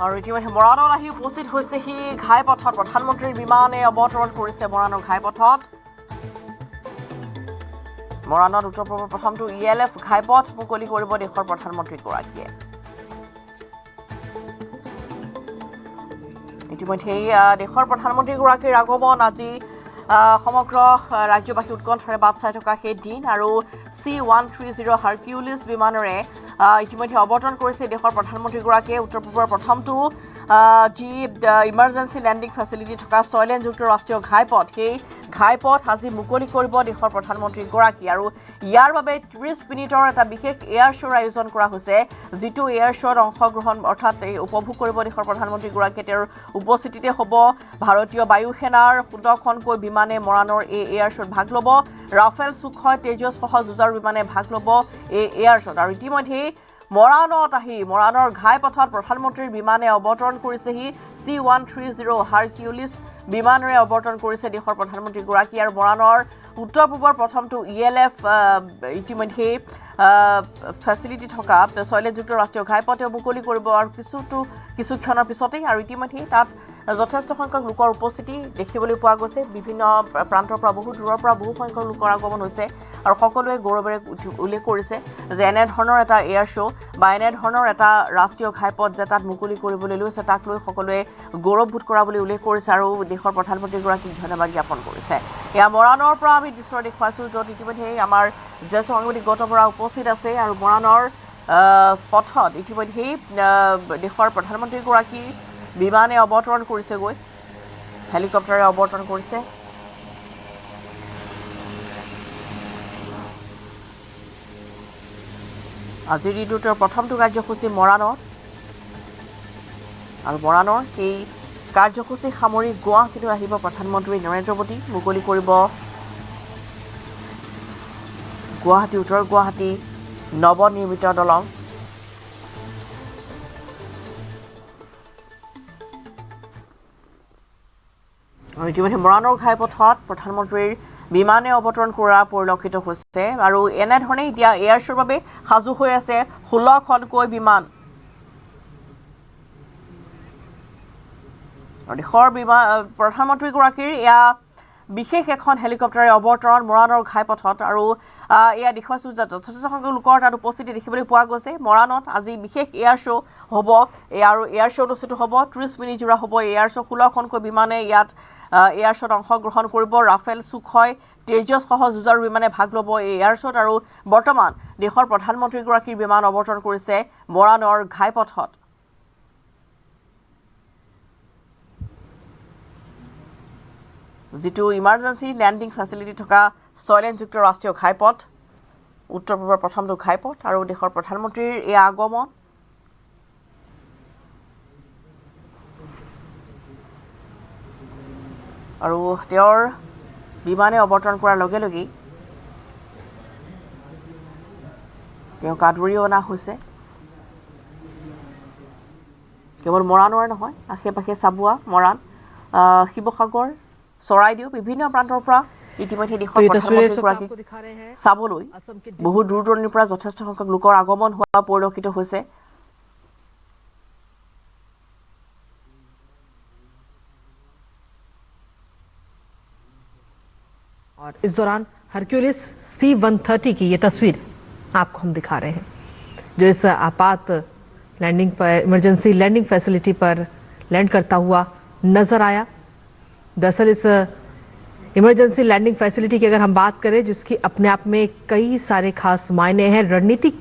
আৰু ইতিমধ্যে মৰাণত আহি উপস্থিত হৈছেহি ঘাইপথত প্ৰধানমন্ত্ৰীৰ বিমানে অৱতৰণ কৰিছে মৰাণৰ ঘাইপথত। মৰাণত উত্তৰ পূৰ্বৰ প্ৰথমটো ELF ঘাইপথ মুকলি কৰিব দেশৰ প্ৰধানমন্ত্ৰীগৰাকীয়ে। ইতিমধ্যে দেশৰ প্ৰধানমন্ত্ৰীগৰাকীৰ আগমন আজি সমগ্ৰ ৰাজ্যবাসী উৎকণ্ঠাৰে বাট চাই থকা সেই দিন আৰু C-130 হাৰকিউলিছ বিমানেৰে ইতিমধ্যে অৱতৰণ কৰিছে দেশৰ প্ৰধানমন্ত্ৰীগৰাকীয়ে। উত্তৰ পূৰ্বৰ প্ৰথমটো যি ইমাৰ্জেঞ্চি লেণ্ডিং ফেচিলিটি থকা ছয়লেনযুক্ত ৰাষ্ট্ৰীয় ঘাইপথ, সেই ঘাইপথ আজি মুকলি কৰিব দেশৰ প্ৰধানমন্ত্ৰীগৰাকী। আৰু ইয়াৰ বাবে 30 মিনিটৰ এটা বিশেষ এয়াৰ শ্ব'ৰ আয়োজন কৰা হৈছে, যিটো এয়াৰ শ্ব'ত অংশগ্ৰহণ অৰ্থাৎ উপভোগ কৰিব দেশৰ প্ৰধানমন্ত্ৰীগৰাকীয়ে। তেওঁৰ উপস্থিতিতে হ'ব ভাৰতীয় বায়ু সেনাৰ 16খনকৈ বিমানে মৰাণৰ এই এয়াৰ শ্ব'ত ভাগ ল'ব। ৰাফেল, সুখয়, তেজসসহ যুঁজাৰু বিমানে ভাগ ল'ব এই এয়াৰ শ্ব'ত। আৰু ইতিমধ্যে মৰাণত আহি মৰাণৰ ঘাইপথত প্ৰধানমন্ত্ৰীৰ বিমানে অৱতৰণ কৰিছেহি। C-130 হাৰকিউলিছ বিমানেৰে অৱতৰণ কৰিছে দেশৰ প্ৰধানমন্ত্ৰীগৰাকী। আৰু মৰাণৰ উত্তৰ পূবৰ প্ৰথমটো ELF ইতিমধ্যে ফেচিলিটি থকা ছয়লেনযুক্ত ৰাষ্ট্ৰীয় ঘাইপথে মুকলি কৰিব আৰু কিছু ক্ষণৰ পিছতেই। আৰু ইতিমধ্যে তাত যথেষ্ট সংখ্যক লোকৰ উপস্থিতি দেখিবলৈ পোৱা গৈছে। বিভিন্ন প্ৰান্তৰ পৰা বহু দূৰৰ পৰা বহু সংখ্যক লোকৰ আগমন হৈছে আৰু সকলোৱে গৌৰৱেৰে উল্লেখ কৰিছে যে এনেধৰণৰ এটা এয়াৰ শ্ব' বা এনেধৰণৰ এটা ৰাষ্ট্ৰীয় ঘাইপথ যে তাত মুকলি কৰিবলৈ লৈছে, তাক লৈ সকলোৱে গৌৰৱবোধ কৰা বুলি উল্লেখ কৰিছে আৰু দেশৰ প্ৰধানমন্ত্ৰীগৰাকীক ধন্যবাদ জ্ঞাপন কৰিছে। এয়া মৰাণৰ পৰা আমি দৃশ্য দেখুৱাইছোঁ, য'ত ইতিমধ্যে আমাৰ জ্যেষ্ঠ সাংবাদিক গৌতম বৰা উপস্থিত আছে আৰু মৰাণৰ পথত ইতিমধ্যেই দেশৰ প্ৰধানমন্ত্ৰীগৰাকী বিমানে অৱতৰণ কৰিছেগৈ, হেলিকপ্টাৰে অৱতৰণ কৰিছে। আজিৰ দিনটোৰ প্ৰথমটো কাৰ্যসূচী মৰাণত আৰু মৰাণৰ সেই কাৰ্যসূচী সামৰি গুৱাহাটীলৈ আহিব প্ৰধানমন্ত্ৰী নৰেন্দ্ৰ মোদী। মুকলি কৰিব গুৱাহাটী উত্তৰ গুৱাহাটী নৱনিৰ্মিত দলং। আৰু ইতিমধ্যে মৰাণৰ ঘাইপথত প্ৰধানমন্ত্ৰীৰ বিমানে অৱতৰণ কৰা পৰিলক্ষিত হৈছে আৰু এনেধৰণে এতিয়া এয়াৰ শ্ব'ৰ বাবে সাজু হৈ আছে 16খনকৈ বিমান। আৰু দেশৰ প্ৰধানমন্ত্ৰীগৰাকীৰ এয়া বিশেষ এখন হেলিকপ্টাৰে অৱতৰণ মৰাণৰ ঘাইপথত। আৰু এয়া দেখুৱাইছোঁ যে যথেষ্ট সংখ্যক লোকৰ তাত উপস্থিতি দেখিবলৈ পোৱা গৈছে। মৰাণত আজি বিশেষ এয়াৰ শ্ব' হ'ব আৰু এয়াৰ শ্ব' অনুষ্ঠিত হ'ব, 30 মিনিট জোৰা হ'ব এয়াৰ শ্ব'। 16খনকৈ বিমানে ইয়াত এয়াৰ শ্ব'ত অংশগ্ৰহণ কৰিব। ৰাফেল, সুখয়, তেজসসহ যুঁজাৰু বিমানে ভাগ ল'ব এই এয়াৰ শ্ব'ত। আৰু বৰ্তমান দেশৰ প্ৰধানমন্ত্ৰীগৰাকীৰ বিমান অৱতৰণ কৰিছে মৰাণৰ ঘাইপথত। যিটো ইমাৰ্জেঞ্চি লেণ্ডিং ফেচিলিটি থকা ছয়লেনযুক্ত ৰাষ্ট্ৰীয় ঘাইপথ, উত্তৰ পূবৰ প্ৰথমটো ঘাইপথ আৰু দেশৰ প্ৰধানমন্ত্ৰীৰ এই আগমন। আৰু তেওঁৰ বিমানে অৱতৰণ কৰাৰ লগে লগেই তেওঁক আদৰি অনা হৈছে। কেৱল মৰাণৰে নহয়, আশে পাশে চাবুৱা, মৰাণ, শিৱসাগৰ, চৰাইদেউ বিভিন্ন প্ৰান্তৰ পৰা ইতিমধ্যে দেশৰ প্ৰধানমন্ত্ৰীগৰাকীক চাবলৈ বহু দূৰ দূৰণিৰ পৰা যথেষ্ট সংখ্যক লোকৰ আগমন হোৱা পৰিলক্ষিত হৈছে। और इस दौरान हरक्यूलिस C-130 की ये तस्वीर आपको हम दिखा रहे हैं, जो इस आपात लैंडिंग पर इमरजेंसी लैंडिंग फैसिलिटी पर लैंड करता हुआ नजर आया। दरअसल इस इमरजेंसी लैंडिंग फैसिलिटी की अगर हम बात करें, जिसकी अपने आप में कई सारे खास मायने हैं, रणनीतिक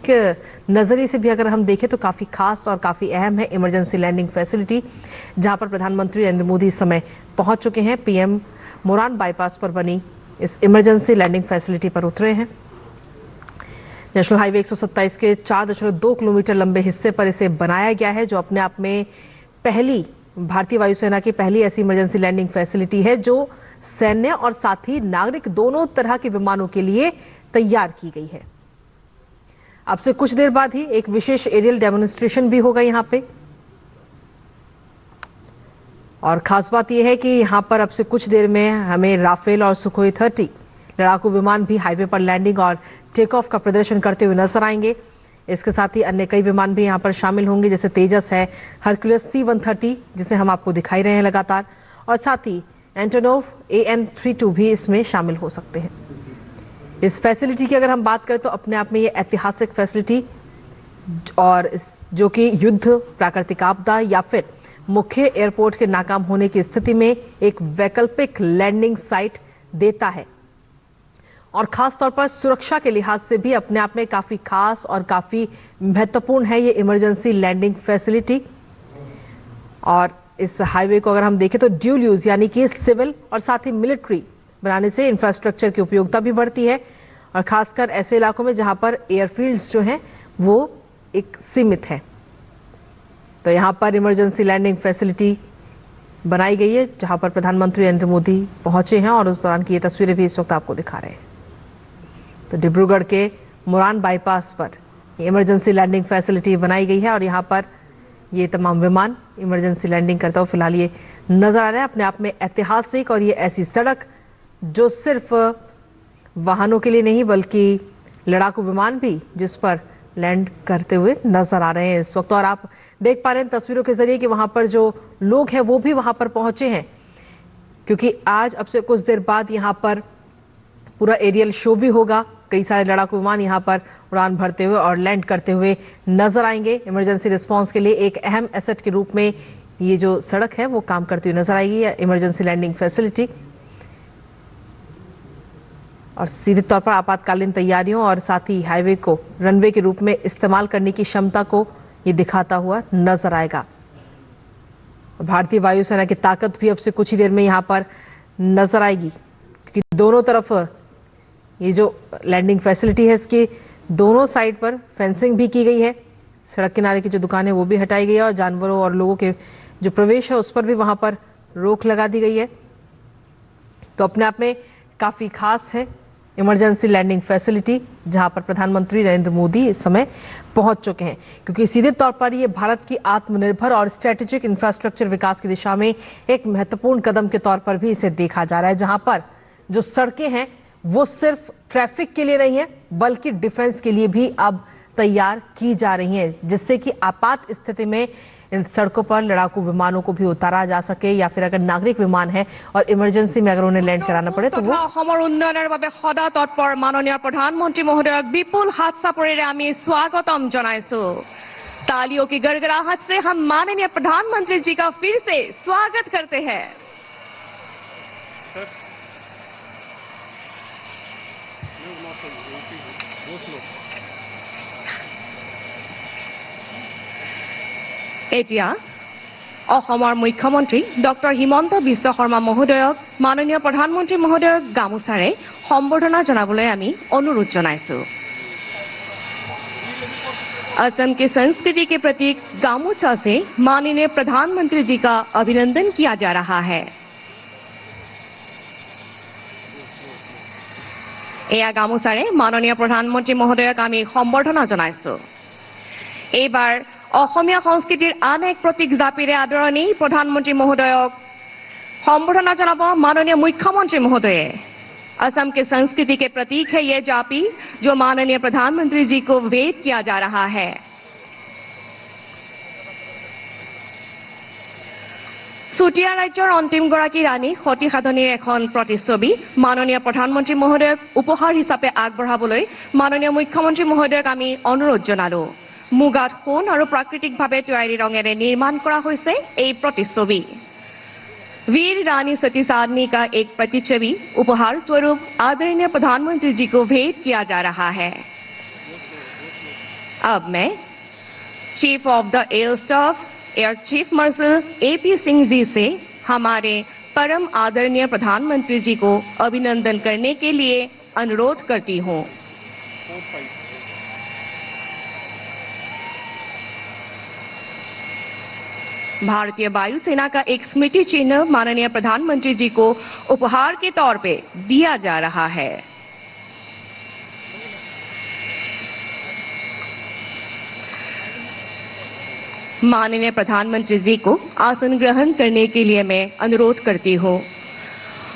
नजरिए से भी अगर हम देखें तो काफी खास और काफी अहम है इमरजेंसी लैंडिंग फैसिलिटी, जहां पर प्रधानमंत्री नरेंद्र मोदी इस समय पहुंच चुके हैं। PM मोरान बाईपास पर बनी इस इमरजेंसी लैंडिंग फैसिलिटी पर उतरे हैं। नेशनल हाईवे 127 के 4.2 किलोमीटर लंबे हिस्से पर इसे बनाया गया है, जो अपने आप में पहली भारतीय वायुसेना की पहली ऐसी इमरजेंसी लैंडिंग फैसिलिटी है जो सैन्य और साथ ही नागरिक दोनों तरह के विमानों के लिए तैयार की गई है। अब से कुछ देर बाद ही एक विशेष एरियल डेमोन्स्ट्रेशन भी होगा यहां पे, और खास बात यह है कि यहां पर अब से कुछ देर में हमें राफेल और सुखोई 30 लड़ाकू विमान भी हाईवे पर लैंडिंग और टेक ऑफ का प्रदर्शन करते हुए नजर आएंगे। इसके साथ ही अन्य कई विमान भी यहाँ पर शामिल होंगे, जैसे तेजस है, हरक्यूलिस C-130 जिसे हम आपको दिखाई रहे हैं लगातार, और साथ ही एंटोनोव AN-32 भी इसमें शामिल हो सकते हैं। इस फैसिलिटी की अगर हम बात करें तो अपने आप में ये ऐतिहासिक फैसिलिटी और जो कि युद्ध, प्राकृतिक आपदा या फिर मुख्य एयरपोर्ट के नाकाम होने की स्थिति में एक वैकल्पिक लैंडिंग साइट देता है, और खास तौर पर सुरक्षा के लिहाज से भी अपने आप में काफी खास और काफी महत्वपूर्ण है ये इमरजेंसी लैंडिंग फैसिलिटी। और इस हाईवे को अगर हम देखें तो ड्यूल यूज यानी कि सिविल और साथ ही मिलिट्री बनाने से इंफ्रास्ट्रक्चर की उपयोगिता भी बढ़ती है, और खासकर ऐसे इलाकों में जहां पर एयरफील्ड्स जो हैं वो एक सीमित है। तो यहां पर इमरजेंसी लैंडिंग फैसिलिटी बनाई गई है जहां पर प्रधानमंत्री नरेंद्र मोदी पहुंचे हैं, और उस दौरान की ये तस्वीरें भी इस वक्त आपको दिखा रहे हैं। तो डिब्रूगढ़ के मुरान बाईपास पर इमरजेंसी लैंडिंग फैसिलिटी बनाई गई है, और यहां पर ये तमाम विमान इमरजेंसी लैंडिंग करता हुआ फिलहाल ये नजर आ रहा है। अपने आप में ऐतिहासिक, और ये ऐसी सड़क जो सिर्फ वाहनों के लिए नहीं बल्कि लड़ाकू विमान भी जिस पर लैंड करते हुए नजर आ रहे हैं इस वक्त। और आप देख पा रहे हैं तस्वीरों के जरिए कि वहां पर जो लोग हैं वो भी वहां पर पहुंचे हैं, क्योंकि आज अब से कुछ देर बाद यहां पर पूरा एरियल शो भी होगा। कई सारे लड़ाकू विमान यहां पर उड़ान भरते हुए और लैंड करते हुए नजर आएंगे। इमरजेंसी रिस्पांस के लिए एक अहम एसेट के रूप में ये जो सड़क है वो काम करती हुई नजर आएगी, इमरजेंसी लैंडिंग फैसिलिटी। और सीधे तौर पर आपातकालीन तैयारियों और साथ ही हाईवे को रनवे के रूप में इस्तेमाल करने की क्षमता को ये दिखाता हुआ नजर आएगा। भारतीय वायुसेना की ताकत भी अब से कुछ ही देर में यहां पर नजर आएगी, क्योंकि दोनों तरफ ये जो लैंडिंग फैसिलिटी है इसकी दोनों साइड पर फेंसिंग भी की गई है। सड़क किनारे की जो दुकानें वो भी हटाई गई है, और जानवरों और लोगों के जो प्रवेश है उस पर भी वहां पर रोक लगा दी गई है। तो अपने आप में काफी खास है इमरजेंसी लैंडिंग फैसिलिटी, जहां पर प्रधानमंत्री नरेंद्र मोदी इस समय पहुंच चुके हैं, क्योंकि सीधे तौर पर ये भारत की आत्मनिर्भर और स्ट्रेटेजिक इंफ्रास्ट्रक्चर विकास की दिशा में एक महत्वपूर्ण कदम के तौर पर भी इसे देखा जा रहा है, जहां पर जो सड़कें हैं वो सिर्फ ट्रैफिक के लिए नहीं है बल्कि डिफेंस के लिए भी अब तैयार की जा रही हैं, जिससे कि आपात स्थिति में इन सड़कों पर लड़ाकू विमानों को भी उतारा जा सके, या फिर अगर नागरिक विमान है और इमरजेंसी में अगर उन्हें लैंड कराना पड़े तो वो उन्नयनेर বাবে সদা তৎপর মাননীয় प्रधानमंत्री महोदय विपुल हाथ सापरेरे आमी स्वागतम जनाइছো। तालियों की गड़गड़ाहट से हम माननीय प्रधानमंत्री जी का फिर से स्वागत करते हैं। এতিয়া অসমৰ মুখ্যমন্ত্ৰী ডক্টৰ হিমন্ত বিশ্ব শৰ্মা মহোদয়ক মাননীয় প্ৰধানমন্ত্ৰী মহোদয়ক গামোচাৰে সম্বৰ্ধনা জনাবলৈ আমি অনুৰোধ জনাইছো। असम की संस्कृति के प्रतीक गामोछा से माननीय प्रधानमंत्री जी का अभिनंदन किया जा रहा है। এয়া গামোচাৰে মাননীয় প্ৰধানমন্ত্ৰী মহোদয়ক আমি সম্বৰ্ধনা জনাইছো। এইবাৰ অসমীয়া সংস্কৃতিৰ আন এক প্ৰতীক জাপিৰে আদৰণি প্ৰধানমন্ত্ৰী মহোদয়ক সম্বৰ্ধনা জনাব माननीय मुख्यमंत्री महोदय। असम के संस्कृति के प्रतीक है ये जापी जो माननीय प्रधानमंत्री जी को भेंट किया जा रहा है। চুতীয়া ৰাজ্যৰ অন্তিমগৰাকী ৰাণী সতী সাধনীৰ এখন প্ৰতিচ্ছবি মাননীয় প্ৰধানমন্ত্ৰী মহোদয়ক উপহাৰ হিচাপে আগবঢ়াবলৈ মাননীয় মুখ্যমন্ত্ৰী মহোদয়ক আমি অনুৰোধ জনালো। মুগাত সোণ আৰু প্ৰাকৃতিকভাৱে তৈয়াৰী ৰঙেৰে নিৰ্মাণ কৰা হৈছে এই প্ৰতিচ্ছবি। वीर रानी सती साधनी का एक प्रतिच्छवि उपहार स्वरूप आदरणीय प्रधानमंत्री जी को भेंट किया जा रहा है। अब मैं chief of the air staff air chief marshal AP Singh ji से हमारे परम आदरणीय प्रधानमंत्री जी को अभिनंदन करने के लिए अनुरोध करती हूँ। भारतीय वायुसेना का एक स्मृति चिन्ह माननीय प्रधानमंत्री जी को उपहार के तौर पे दिया जा रहा है। माननीय प्रधानमंत्री जी को आसन ग्रहण करने के लिए मैं अनुरोध करती हूँ।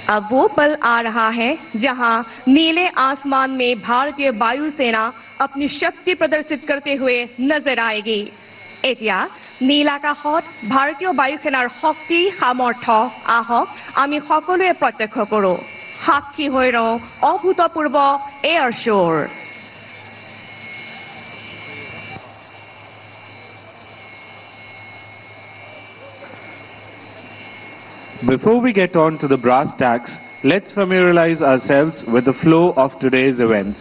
अब वो पल आ रहा है जहां नीले आसमान में भारतीय वायुसेना अपनी शक्ति प्रदर्शित करते हुए नजर आएगी। এতিয়া নীল আকাশত ভাৰতীয় বায়ুসেনাৰ শক্তি সামৰ্থ্য আহক আমি সকলোৱে প্ৰত্যক্ষ কৰোঁ। সাক্ষী হৈ ৰওঁ অভূতপূৰ্ব এয়াৰ শ্ব'ৰ। Before we get on to the brass tacks, let's familiarize ourselves with the flow of today's events.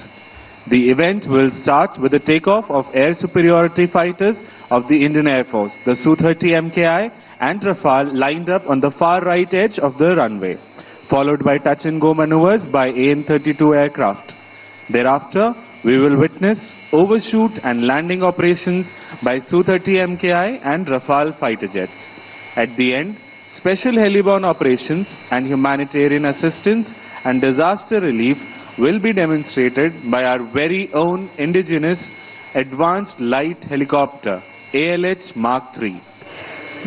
The event will start with the takeoff of air superiority fighters of the Indian Air Force, the Su-30 MKI and Rafale lined up on the far right edge of the runway, followed by touch-and-go maneuvers by AN-32 aircraft. Thereafter, we will witness overshoot and landing operations by Su-30 MKI and Rafale fighter jets. At the end, special heliborne operations and humanitarian assistance and disaster relief will be demonstrated by our very own indigenous advanced light helicopter ALH Mark III.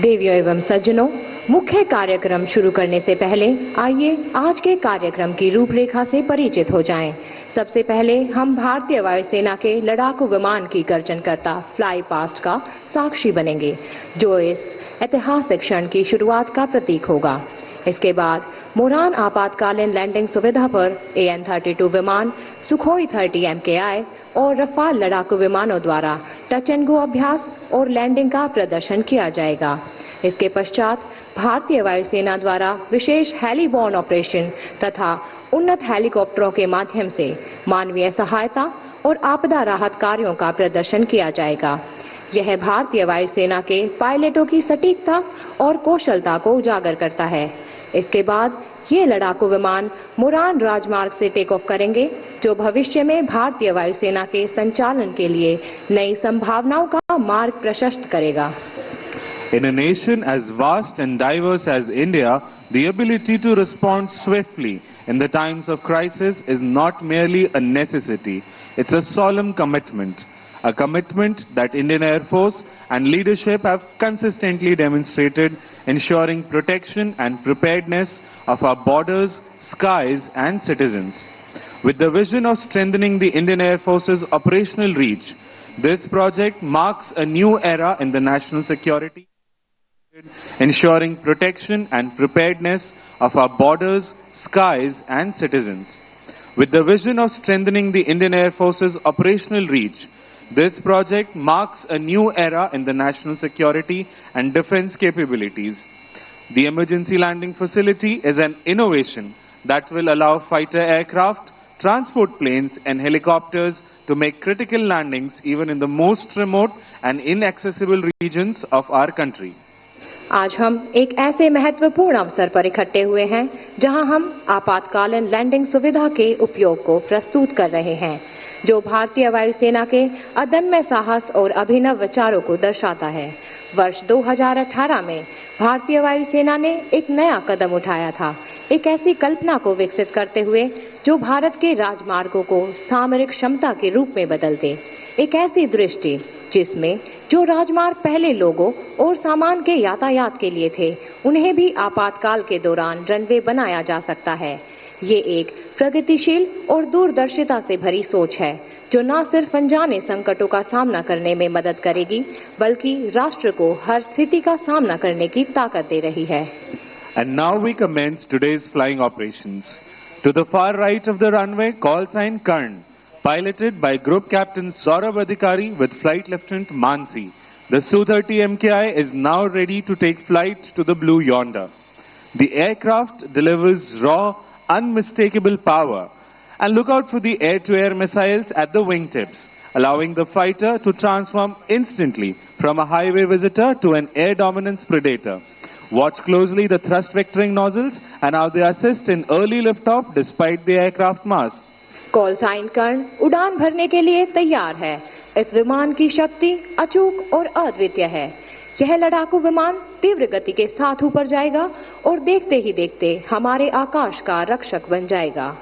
देवियों एवं सज्जनों, मुख्य कार्यक्रम शुरू करने से पहले आइए आज के कार्यक्रम की रूपरेखा से परिचित हो जाएं। सबसे पहले हम भारतीय वायुसेना के लड़ाकू विमान की गर्जनकर्ता फ्लाई पास्ट का साक्षी बनेंगे, जो इस ऐतिहासिक क्षण की शुरुआत का प्रतीक होगा। इसके बाद मोरान आपातकालीन लैंडिंग सुविधा पर AN-32 विमान, सुखोई 30 MKI और रफाल लड़ाकू विमानों द्वारा टच एंड गो अभ्यास और लैंडिंग का प्रदर्शन किया जाएगा। इसके पश्चात भारतीय वायुसेना द्वारा विशेष हेलीबॉर्न ऑपरेशन तथा उन्नत हेलीकॉप्टरों के माध्यम से मानवीय सहायता और आपदा राहत कार्यों का प्रदर्शन किया जाएगा। यह भारतीय वायुसेना के पायलटों की सटीकता और कौशलता को उजागर करता है। इसके बाद ये लड़ाकू विमान मुरान राजमार्ग से टेक ऑफ करेंगे, जो भविष्य में भारतीय वायुसेना के संचालन के लिए नई संभावनाओं का मार्ग प्रशस्त करेगा। In a nation as vast and diverse as India, the ability to respond swiftly in the times of crisis is not merely a necessity, it's a solemn commitment. A commitment that Indian Air Force and leadership have consistently demonstrated, ensuring protection and preparedness of our borders, skies and citizens. With the vision of strengthening the Indian Air Force's operational reach, this project marks a new era in the national security, ensuring protection and preparedness of our borders, skies and citizens. With the vision of strengthening the Indian Air Force's operational reach, this project marks a new era in the national security and defense capabilities. The emergency landing facility is an innovation that will allow fighter aircraft, transport planes and helicopters to make critical landings even in the most remote and inaccessible regions of our country. आज हम एक ऐसे महत्वपूर्ण अवसर पर इकट्ठे हुए हैं, जहां हम आपातकालीन लैंडिंग सुविधा के उपयोग को प्रस्तुत कर रहे हैं, जो भारतीय वायुसेना के अदम्य साहस और अभिनव विचारों को दर्शाता है। वर्ष 2018 में भारतीय वायुसेना ने एक नया कदम उठाया था, एक ऐसी कल्पना को विकसित करते हुए जो भारत के राजमार्गों को सामरिक क्षमता के रूप में बदल दे। एक ऐसी दृष्टि जिसमें जो राजमार्ग पहले लोगों और सामान के यातायात के लिए थे, उन्हें भी आपातकाल के दौरान रनवे बनाया जा सकता है। ये एक प्रगतिशील और दूरदर्शिता से भरी सोच है, जो न सिर्फ अनजाने संकटों का सामना करने में मदद करेगी, बल्कि राष्ट्र को हर स्थिति का सामना करने की ताकत दे रही है। And now we commence today's flying operations. To the far right of the runway, call sign Karn, piloted by Group Captain Saurabh Adhikari with Flight Lieutenant Mansi. The Su-30 MKI is now ready to take flight to the blue yonder. The aircraft delivers raw, unmistakable power. And look out for the air-to-air missiles at the wingtips, allowing the fighter to transform instantly from a highway visitor to an air dominance predator. Watch closely the thrust vectoring nozzles and how they assist in early liftoff despite the aircraft mass. Call sign Karna उड़ान भरने के लिए तैयार है। इस विमान की शक्ति अचूक और अद्वितीय है। यह लड़ाकू विमान तीव्र गति के साथ ऊपर जाएगा और देखते ही देखते हमारे आकाश का रक्षक बन जाएगा।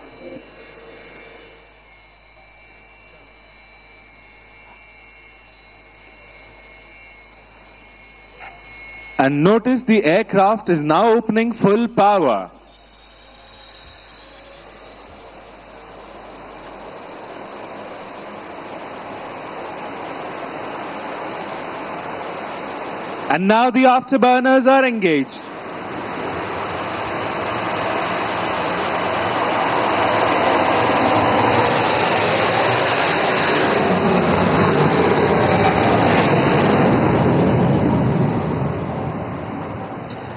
And notice the aircraft is now opening full power. And now the afterburners are engaged.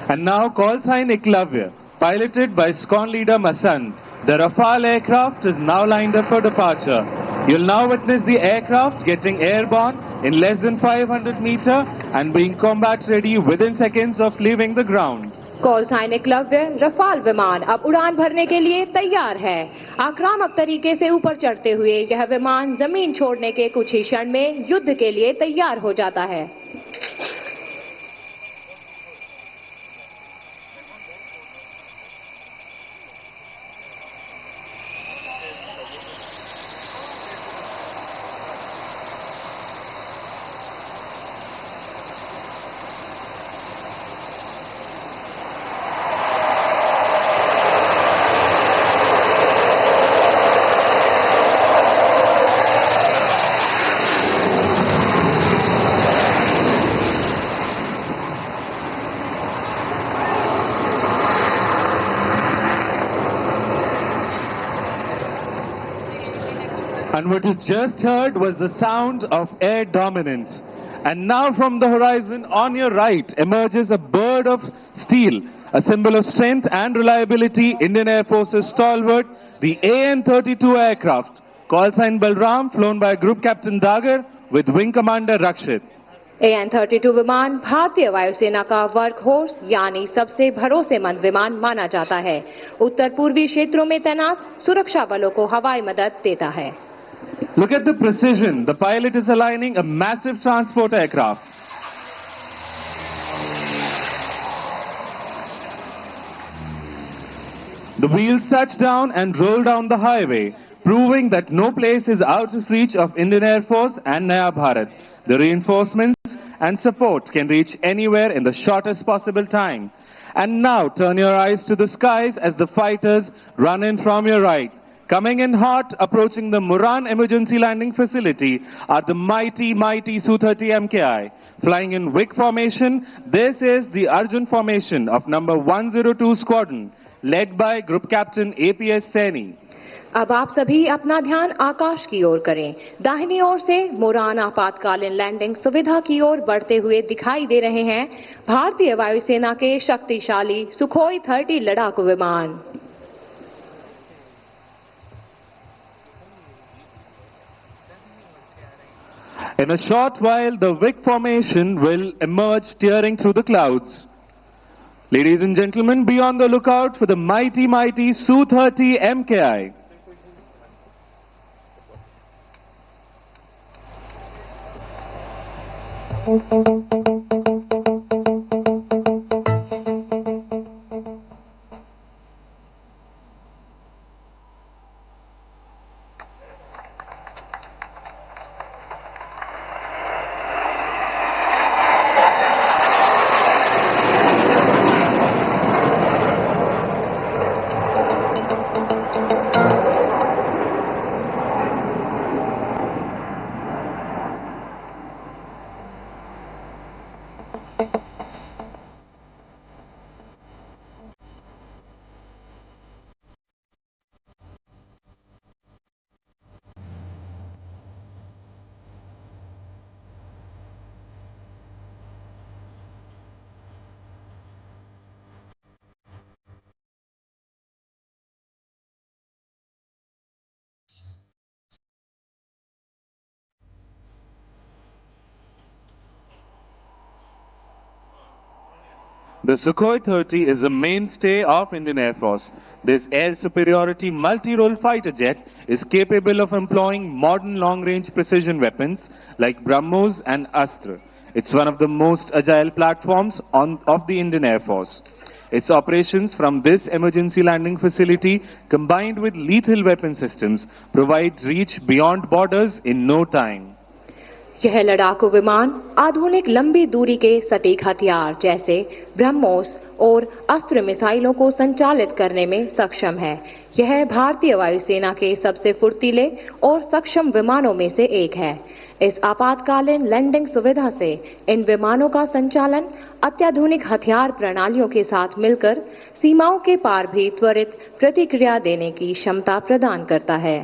And now call sign Eklavya, piloted by SCON leader Masand. The Rafale aircraft is now lined up for departure. You'll now witness the aircraft getting airborne in less than 500 meters and being combat ready within seconds of leaving the ground. Call sign Eklavya Rafale विमान अब उड़ान भरने के लिए तैयार है। आक्रामक तरीके से ऊपर चढ़ते हुए यह विमान जमीन छोड़ने के कुछ ही क्षण में युद्ध के लिए तैयार हो जाता है। And what you just heard was the sound of air dominance. And now from the horizon on your right emerges a bird of steel, a symbol of strength and reliability, Indian Air Force's stalwart, the AN-32 aircraft, call sign Balram, flown by Group Captain Dagar with Wing Commander Rakshit. AN-32 विमान भारतीय वायुसेना का work horse यानी सबसे भरोसेमंद विमान माना जाता है। उत्तर पूर्वी क्षेत्रों में तैनात सुरक्षा बलों को हवाई मदद देता है। Look at the precision. The pilot is aligning a massive transport aircraft. The wheels touch down and roll down the highway, proving that no place is out of reach of Indian Air Force and Naya Bharat. The reinforcements and support can reach anywhere in the shortest possible time. And now turn your eyes to the skies as the fighters run in from your right. Coming in hot, approaching the Muran Emergency Landing Facility are the mighty Su-30 MKI. Flying in WIC formation, this is the Arjun formation of number 102 Squadron, led by Group Captain APS Saini. अब आप सभी अपना ध्यान आकाश की ओर करें। दाहिनी ओर से मुरान आपातकालीन लैंडिंग सुविधा की ओर बढ़ते हुए दिखाई दे रहे हैं भारतीय वायुसेना के शक्तिशाली सुखोई 30 लड़ाकू विमान। In a short while, the WIC formation will emerge tearing through the clouds. Ladies and gentlemen, be on the lookout for the mighty Su-30 MKI. The Sukhoi 30 is the mainstay of Indian Air Force. This air superiority multi-role fighter jet is capable of employing modern long-range precision weapons like BrahMos and Astra. It's one of the most agile platforms of the Indian Air Force. Its operations from this emergency landing facility combined with lethal weapon systems provide reach beyond borders in no time. यह लड़ाकू विमान आधुनिक लंबी दूरी के सटीक हथियार जैसे ब्रह्मोस और अस्त्र मिसाइलों को संचालित करने में सक्षम है। यह भारतीय वायुसेना के सबसे फुर्तीले और सक्षम विमानों में से एक है। इस आपातकालीन लैंडिंग सुविधा से इन विमानों का संचालन अत्याधुनिक हथियार प्रणालियों के साथ मिलकर सीमाओं के पार भी त्वरित प्रतिक्रिया देने की क्षमता प्रदान करता है।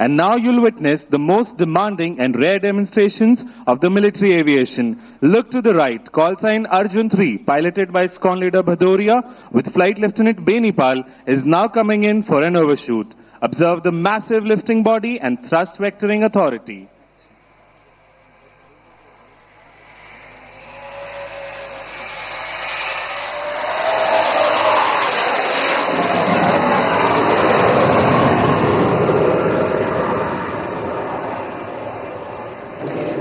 And now you'll witness the most demanding and rare demonstrations of the military aviation. Look to the right. Call sign Arjun 3, piloted by Squadron Leader Bhadoria with Flight Lieutenant Benipal, is now coming in for an overshoot. Observe the massive lifting body and thrust vectoring authority.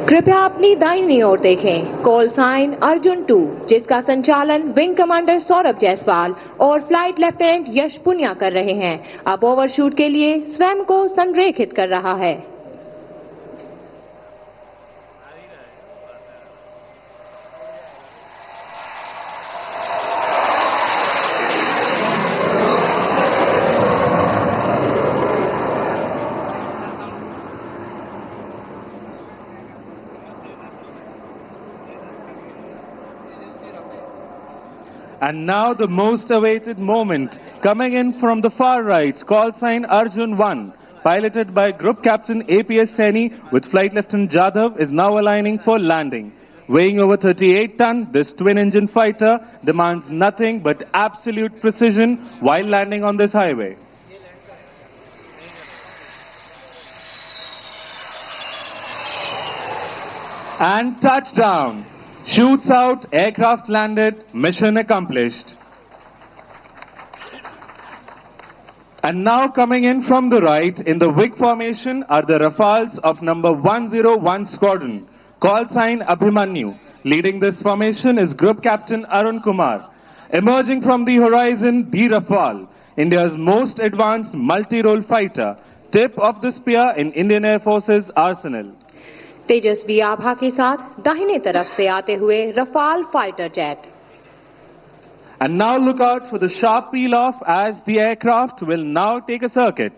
कृपया अपनी दाहिनी ओर देखें। Call sign Arjun 2, जिसका संचालन wing commander Saurabh Jaiswal और flight lieutenant यश पुनिया कर रहे हैं, अब ओवरशूट के लिए स्वयं को संरेखित कर रहा है। And now the most awaited moment, coming in from the far right, call sign Arjun 1, piloted by Group Captain APS Saini with Flight Lieutenant Jadhav, is now aligning for landing. Weighing over 38 tons, this twin-engine fighter demands nothing but absolute precision while landing on this highway. And touchdown. Shoots out, aircraft landed, mission accomplished. And now coming in from the right, in the WIG formation, are the Rafales of number 101 Squadron. Call sign Abhimanyu. Leading this formation is Group Captain Arun Kumar. Emerging from the horizon, the Rafale, India's most advanced multi-role fighter, tip of the spear in Indian Air Force's arsenal. तेजस्वी आभा के साथ दाहिने तरफ से आते हुए Rafale fighter jet. And now look out for the sharp peel off as the aircraft will now take a circuit.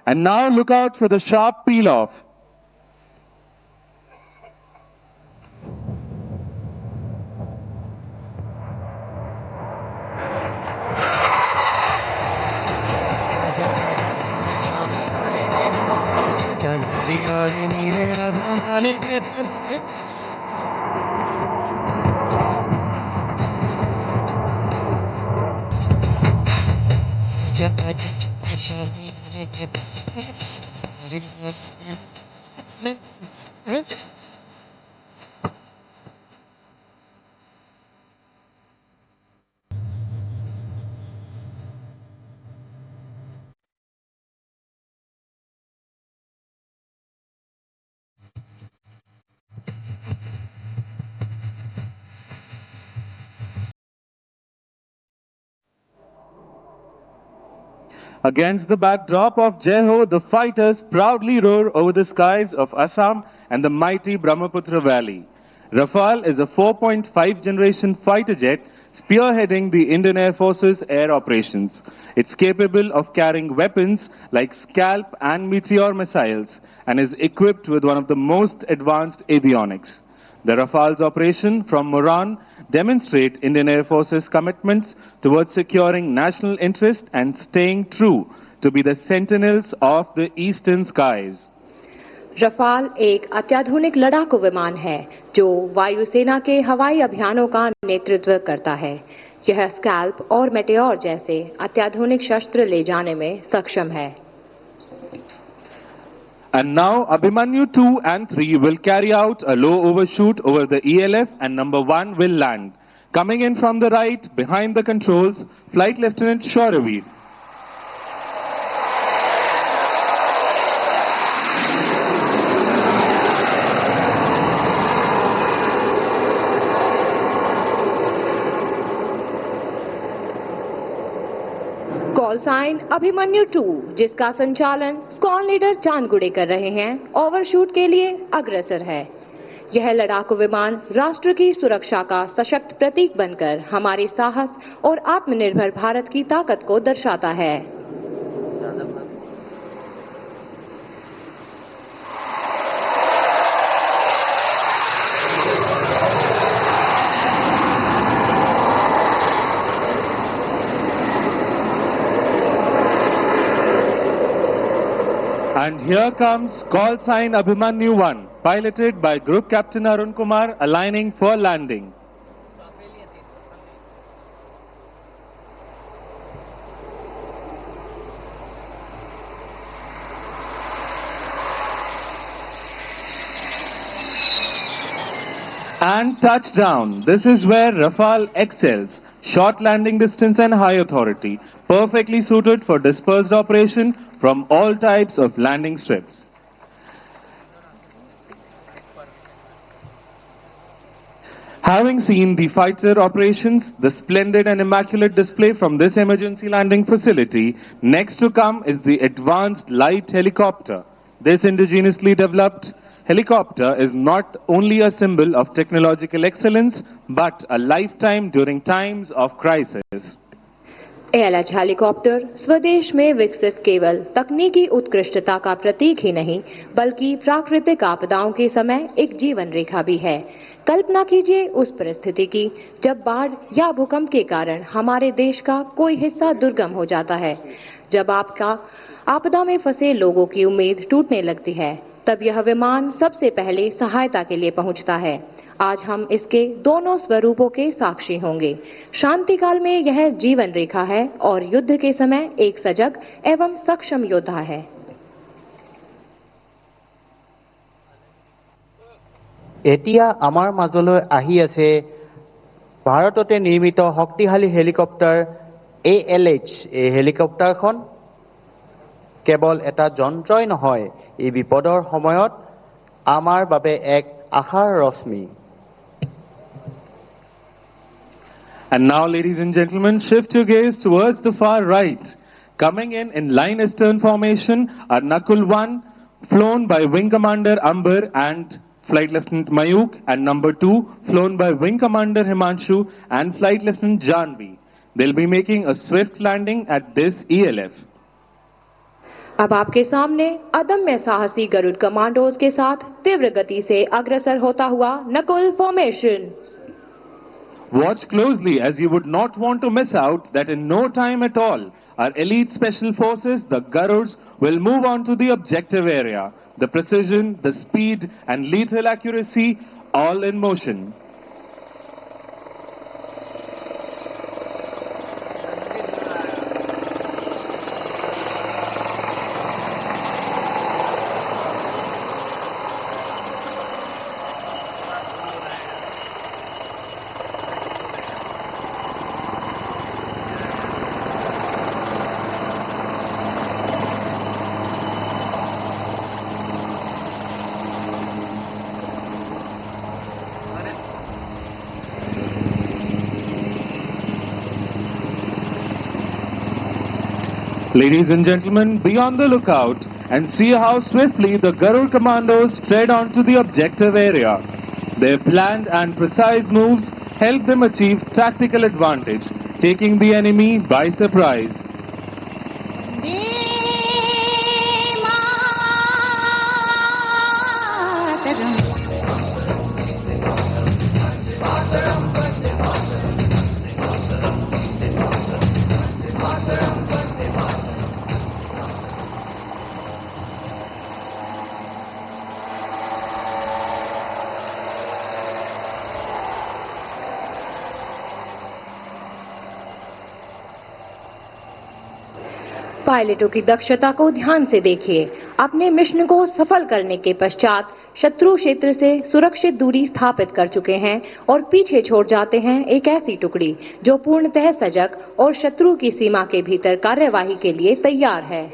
And now look out for the sharp peel off. Against the backdrop of Jai Ho, the fighters proudly roar over the skies of Assam and the mighty Brahmaputra Valley. Rafale is a 4.5 generation fighter jet spearheading the Indian Air Force's air operations. It's capable of carrying weapons like Scalp and Meteor missiles and is equipped with one of the most advanced avionics. The Rafale's operation from Moran demonstrate Indian Air Force's commitments towards securing national interest and staying true to be the sentinels of the eastern skies. Rafale एक अत्याधुनिक लड़ाकू विमान है जो वायुसेना के हवाई अभियानों का नेतृत्व करता है। यह स्कैल्प और मेटेओर जैसे अत्याधुनिक शस्त्र ले जाने में सक्षम है। And now Abhimanyu 2 and 3 will carry out a low overshoot over the ELF and number 1 will land. Coming in from the right, behind the controls, Flight Lieutenant Shoravir. Call sign Abhimanyu 2, जिसका संचालन स्क्वाड लीडर चांदगुड़े कर रहे हैं, overshoot के लिए अग्रसर है। यह लड़ाकू विमान राष्ट्र की सुरक्षा का सशक्त प्रतीक बनकर हमारे साहस और आत्मनिर्भर भारत की ताकत को दर्शाता है। And here comes call sign Abhimanyu 1, piloted by Group Captain Arun Kumar, aligning for landing. And touchdown. This is where Rafale excels. Short landing distance and high authority. Perfectly suited for dispersed operation from all types of landing strips. Having seen the fighter operations, the splendid and immaculate display from this emergency landing facility, next to come is the advanced light helicopter. This indigenously developed helicopter is not only a symbol of technological excellence, but a lifetime during times of crisis. ALH helicopter स्वदेश में विकसित केवल तकनीकी उत्कृष्टता का प्रतीक ही नहीं, बल्कि प्राकृतिक आपदाओं के समय एक जीवन रेखा भी है। कल्पना कीजिए उस परिस्थिति की जब बाढ़ या भूकंप के कारण हमारे देश का कोई हिस्सा दुर्गम हो जाता है, जब आपदा में फंसे लोगों की उम्मीद टूटने लगती है, तब यह विमान सबसे पहले सहायता के लिए पहुंचता है। आज हम इसके दोनों स्वरूपों के साक्षी होंगे। शांति काल में यह जीवन रेखा है और युद्ध के समय एक सजग एवं सक्षम योद्धा है। এতিয়া আমাৰ মাজলৈ আহি আছে ভাৰততে নিৰ্মিত শক্তিশালী হেলিকপ্টাৰ ALH। এই হেলিকপ্টাৰখন কেৱল এটা যন্ত্ৰই নহয়, এই বিপদৰ সময়ত আমাৰ বাবে এক আশাৰ ৰশ্মি। And now, ladies and gentlemen, shift your gaze towards the far right. Coming in line astern formation are Nakul 1, flown by Wing Commander Amber and Flight Lieutenant Mayuk, and number 2, flown by Wing Commander Himanshu and Flight Lieutenant Janvi. They'll be making a swift landing at this ELF. अब आपके सामने अदम्य साहसी Garuda commandos के साथ तीव्र गति से अग्रसर होता हुआ Nakul formation. Watch closely, as you would not want to miss out that in no time at all, our elite special forces, the Garuds, will move on to the objective area. The precision, the speed and lethal accuracy, all in motion. Ladies and gentlemen, be on the lookout and see how swiftly the Garud commandos tread onto the objective area. Their planned and precise moves help them achieve tactical advantage, taking the enemy by surprise. पायलटों की दक्षता को ध्यान से देखिए। अपने mission को सफल करने के पश्चात शत्रु क्षेत्र से सुरक्षित दूरी स्थापित कर चुके हैं और पीछे छोड़ जाते हैं एक ऐसी टुकड़ी जो पूर्णतः सजग और शत्रु की सीमा के भीतर कार्यवाही के लिए तैयार है।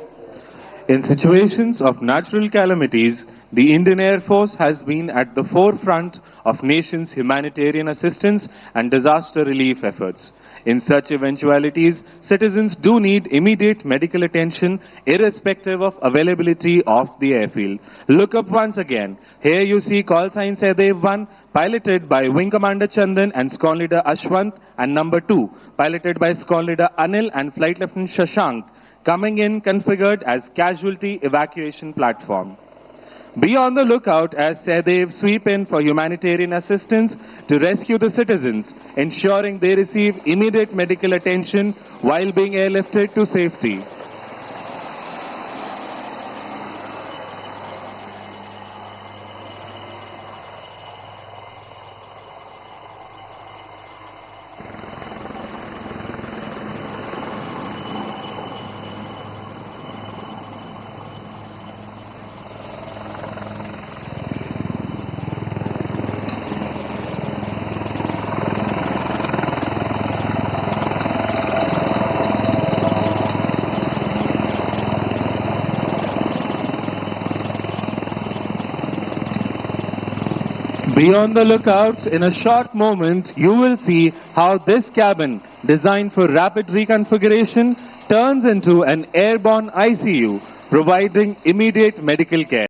In situations of natural calamities, The Indian Air Force has been at the forefront of nation's humanitarian assistance and disaster relief efforts. In such eventualities, citizens do need immediate medical attention irrespective of availability of the airfield. Look up once again. Here you see call sign Sehdev 1, piloted by Wing Commander Chandan and Squadron Leader Ashwant, and number 2, piloted by Squadron Leader Anil and Flight Lieutenant Shashank, coming in configured as casualty evacuation platform. Be on the lookout as Sehdev sweep in for humanitarian assistance to rescue the citizens, ensuring they receive immediate medical attention while being airlifted to safety. Be on the lookout. In a short moment, you will see how this cabin, designed for rapid reconfiguration, turns into an airborne ICU, providing immediate medical care.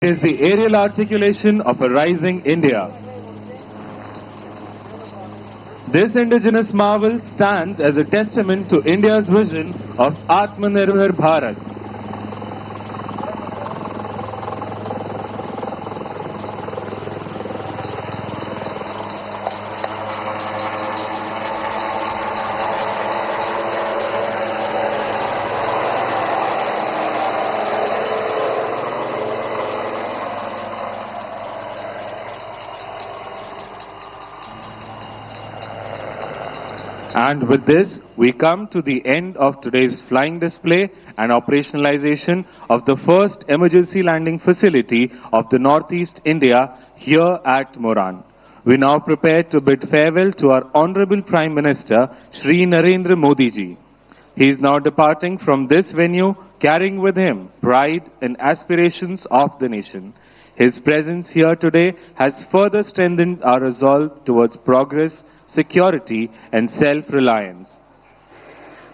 Is the aerial articulation of a rising India. This indigenous marvel stands as a testament to India's vision of Atmanirbhar Bharat. And with this, we come to the end of today's flying display and operationalization of the first emergency landing facility of the Northeast India here at Moran. We now prepare to bid farewell to our Honorable Prime Minister, Shri Narendra Modi ji. He is now departing from this venue, carrying with him pride and aspirations of the nation. His presence here today has further strengthened our resolve towards progress, security and self-reliance.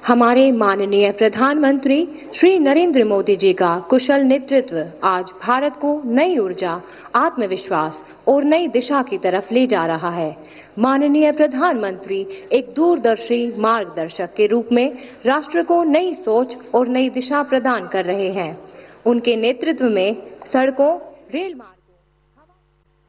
हमारे माननीय प्रधानमंत्री श्री नरेंद्र मोदी जी का कुशल नेतृत्व आज भारत को नई ऊर्जा, आत्मविश्वास और नई दिशा की तरफ ले जा रहा है। माननीय प्रधानमंत्री एक दूरदर्शी मार्गदर्शक के रूप में राष्ट्र को नई सोच और नई दिशा प्रदान कर रहे हैं। उनके नेतृत्व में सड़कों, रेल मार्ग